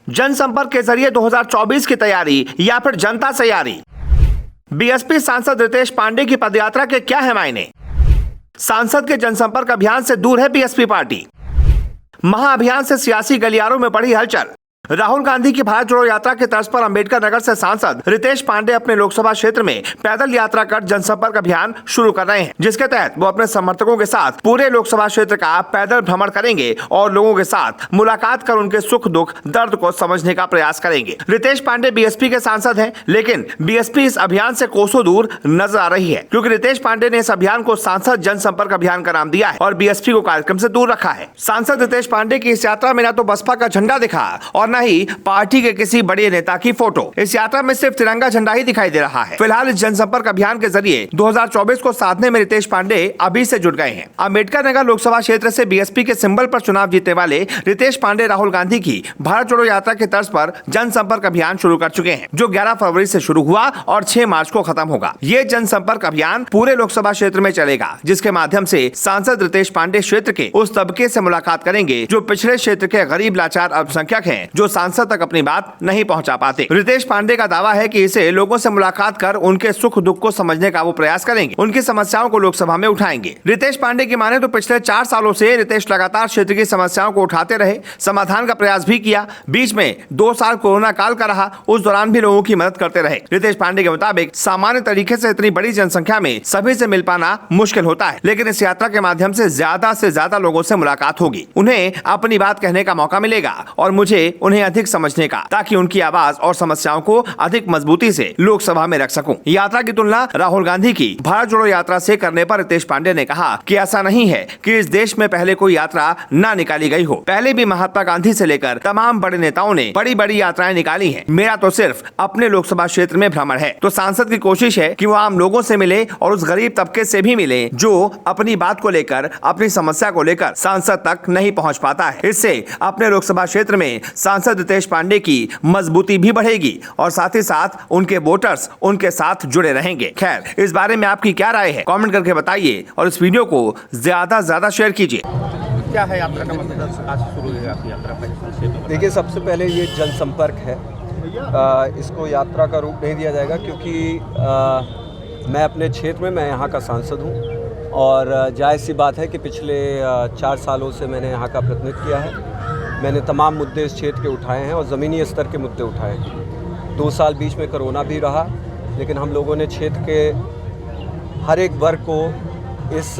जनसंपर्क के जरिए 2024 की तैयारी या फिर जनता से यारी। बीएसपी सांसद रितेश पांडे की पदयात्रा के क्या है मायने? सांसद के जनसंपर्क अभियान से दूर है बीएसपी पार्टी। महाअभियान से सियासी गलियारों में पड़ी हलचल। राहुल गांधी की भारत जोड़ो यात्रा के तर्ज पर अंबेडकर नगर से सांसद रितेश पांडे अपने लोकसभा क्षेत्र में पैदल यात्रा कर जनसंपर्क अभियान शुरू कर रहे हैं, जिसके तहत वो अपने समर्थकों के साथ पूरे लोकसभा क्षेत्र का पैदल भ्रमण करेंगे और लोगों के साथ मुलाकात कर उनके सुख दुख दर्द को समझने का प्रयास करेंगे। रितेश पांडे बीएसपी के सांसद हैं, लेकिन बीएसपी इस अभियान से कोसों दूर नजर आ रही है, क्योंकि रितेश पांडे ने इस अभियान को सांसद जनसंपर्क अभियान का नाम दिया है और बीएसपी को कार्यक्रम से दूर रखा है। सांसद रितेश पांडे की इस यात्रा में न तो बसपा का झंडा दिखा और न ही पार्टी के किसी बड़े नेता की फोटो। इस यात्रा में सिर्फ तिरंगा झंडा ही दिखाई दे रहा है। फिलहाल इस जनसंपर्क अभियान के जरिए 2024 को साधने में रितेश पांडे अभी से जुट गए हैं। अंबेडकर नगर लोकसभा क्षेत्र से बीएसपी के सिंबल पर चुनाव जीतने वाले रितेश पांडे राहुल गांधी की भारत जोड़ो यात्रा के तर्ज पर जनसंपर्क अभियान शुरू कर चुके हैं, जो 11 फरवरी से शुरू हुआ और 6 मार्च को खत्म होगा। ये जनसंपर्क अभियान पूरे लोकसभा क्षेत्र में चलेगा, जिसके माध्यम से सांसद रितेश पांडे क्षेत्र के उस तबके से मुलाकात करेंगे जो पिछड़े क्षेत्र के गरीब लाचार अल्पसंख्यक हैं, जो सांसद तक अपनी बात नहीं पहुंचा पाते। रितेश पांडे का दावा है कि इसे लोगों से मुलाकात कर उनके सुख दुख को समझने का वो प्रयास करेंगे, उनकी समस्याओं को लोकसभा में उठाएंगे। रितेश पांडे की माने तो पिछले 4 सालों से रितेश लगातार क्षेत्र की समस्याओं को उठाते रहे, समाधान का प्रयास भी किया। बीच में 2 साल कोरोना काल का रहा, उस दौरान भी लोगों की मदद करते रहे। रितेश पांडे के मुताबिक सामान्य तरीके से इतनी बड़ी जनसंख्या में सभी से मिल पाना मुश्किल होता है, लेकिन इस यात्रा के माध्यम से ज्यादा लोगों से मुलाकात होगी, उन्हें अपनी बात कहने का मौका मिलेगा और मुझे उन्हें अधिक समझने का, ताकि उनकी आवाज और समस्याओं को अधिक मजबूती से लोकसभा में रख सकूं। यात्रा की तुलना राहुल गांधी की भारत जोड़ो यात्रा से करने पर रितेश पांडे ने कहा कि ऐसा नहीं है कि इस देश में पहले कोई यात्रा ना निकाली गई हो। पहले भी महात्मा गांधी से लेकर तमाम बड़े नेताओं ने बड़ी बड़ी यात्राएं निकाली हैं। मेरा तो सिर्फ अपने लोकसभा क्षेत्र में भ्रमण है। तो सांसद की कोशिश है कि वो आम लोगों से मिले और उस गरीब तबके से भी मिले जो अपनी बात को लेकर, अपनी समस्या को लेकर सांसद तक नहीं पहुँच पाता है। इससे अपने लोकसभा क्षेत्र में सांसद रितेश पांडे की मजबूती भी बढ़ेगी और साथ ही साथ उनके वोटर्स उनके साथ जुड़े रहेंगे। खैर, इस बारे में आपकी क्या राय है, कमेंट करके बताइए और इस वीडियो को ज्यादा शेयर कीजिए। क्या है यात्रा का मतलब, आज शुरू है आपकी यात्रा? देखिए, सबसे पहले ये जनसंपर्क है, इसको यात्रा का रूप नहीं दिया जाएगा, क्योंकि मैं अपने क्षेत्र में, मैं यहाँ का सांसद हूँ और जायज़ सी बात है कि पिछले 4 सालों से मैंने यहाँ का प्रतिनिधित्व किया है। मैंने तमाम मुद्दे इस क्षेत्र के उठाए हैं और ज़मीनी स्तर के मुद्दे उठाए हैं। 2 साल बीच में कोरोना भी रहा, लेकिन हम लोगों ने क्षेत्र के हर एक वर्ग को इस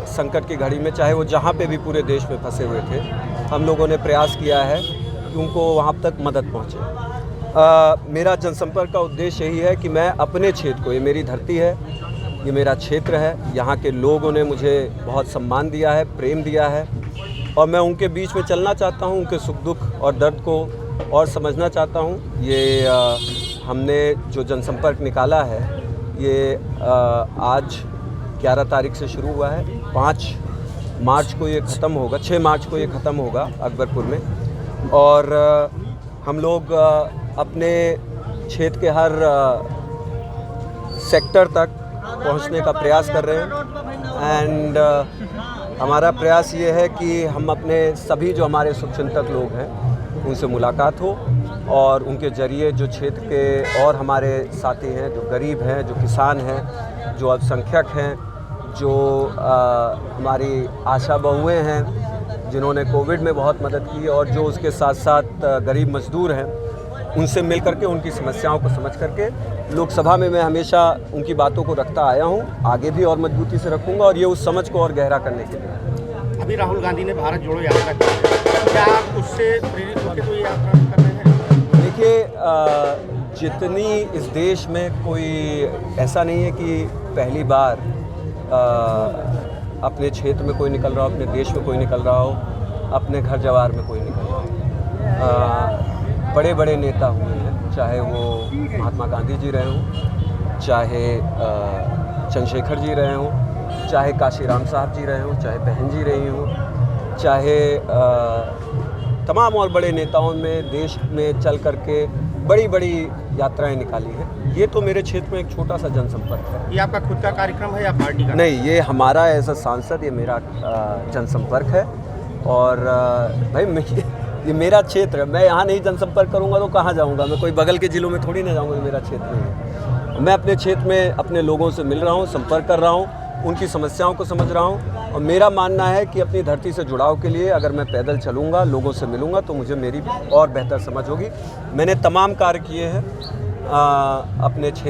संकट की घड़ी में, चाहे वो जहाँ पे भी पूरे देश में फंसे हुए थे, हम लोगों ने प्रयास किया है कि उनको वहाँ तक मदद पहुँचे। मेरा जनसंपर्क का उद्देश्य यही है कि मैं अपने क्षेत्र को, ये मेरी धरती है, ये मेरा क्षेत्र है, यहाँ के लोगों ने मुझे बहुत सम्मान दिया है, प्रेम दिया है और मैं उनके बीच में चलना चाहता हूँ, उनके सुख दुख और दर्द को और समझना चाहता हूँ। ये हमने जो जनसंपर्क निकाला है, ये आज 11 तारीख से शुरू हुआ है। 5 मार्च को ये ख़त्म होगा, 6 मार्च को ये ख़त्म होगा अकबरपुर में। और हम लोग अपने क्षेत्र के हर सेक्टर तक पहुंचने का प्रयास कर रहे हैं एंड हमारा प्रयास ये है कि हम अपने सभी जो हमारे शुभचिंतक लोग हैं उनसे मुलाकात हो और उनके ज़रिए जो क्षेत्र के और हमारे साथी हैं, जो गरीब हैं, जो किसान हैं, जो अल्पसंख्यक हैं, जो हमारी आशा बहुएँ हैं जिन्होंने कोविड में बहुत मदद की और जो उसके साथ साथ गरीब मजदूर हैं, उनसे मिल करके उनकी समस्याओं को समझ करके लोकसभा में मैं हमेशा उनकी बातों को रखता आया हूं, आगे भी और मजबूती से रखूंगा और ये उस समझ को और गहरा करने के लिए। अभी राहुल गांधी ने भारत जोड़ो यात्रा की, क्या आप उससे प्रेरित होकर कोई यात्रा कर रहे हैं? देखिए, जितनी इस देश में कोई ऐसा नहीं है कि पहली बार अपने क्षेत्र में कोई निकल रहा हो, अपने देश में कोई निकल रहा हो, अपने घर जवार में कोई निकल रहा हो। बड़े बड़े नेता हुए हैं, चाहे वो महात्मा गांधी जी रहे हों, चाहे चंद्रशेखर जी रहे हों, चाहे काशीराम साहब जी रहे हों, चाहे बहन जी रही हों, चाहे तमाम और बड़े नेताओं में देश में चल करके बड़ी बड़ी यात्राएं निकाली हैं। ये तो मेरे क्षेत्र में एक छोटा सा जनसंपर्क है। ये आपका खुद का कार्यक्रम है या पार्टी का? नहीं, ये हमारा एज अ सांसद ये मेरा जनसंपर्क है और भाई ये मेरा क्षेत्र है, मैं यहाँ नहीं जनसंपर्क करूँगा तो कहाँ जाऊँगा? मैं कोई बगल के ज़िलों में थोड़ी ना जाऊँगा, मेरा क्षेत्र नहीं है। मैं अपने क्षेत्र में अपने लोगों से मिल रहा हूँ, संपर्क कर रहा हूँ, उनकी समस्याओं को समझ रहा हूँ और मेरा मानना है कि अपनी धरती से जुड़ाव के लिए अगर मैं पैदल चलूँगा, लोगों से मिलूँगा तो मुझे मेरी और बेहतर समझ होगी। मैंने तमाम कार्य किए हैं अपने क्षेत्र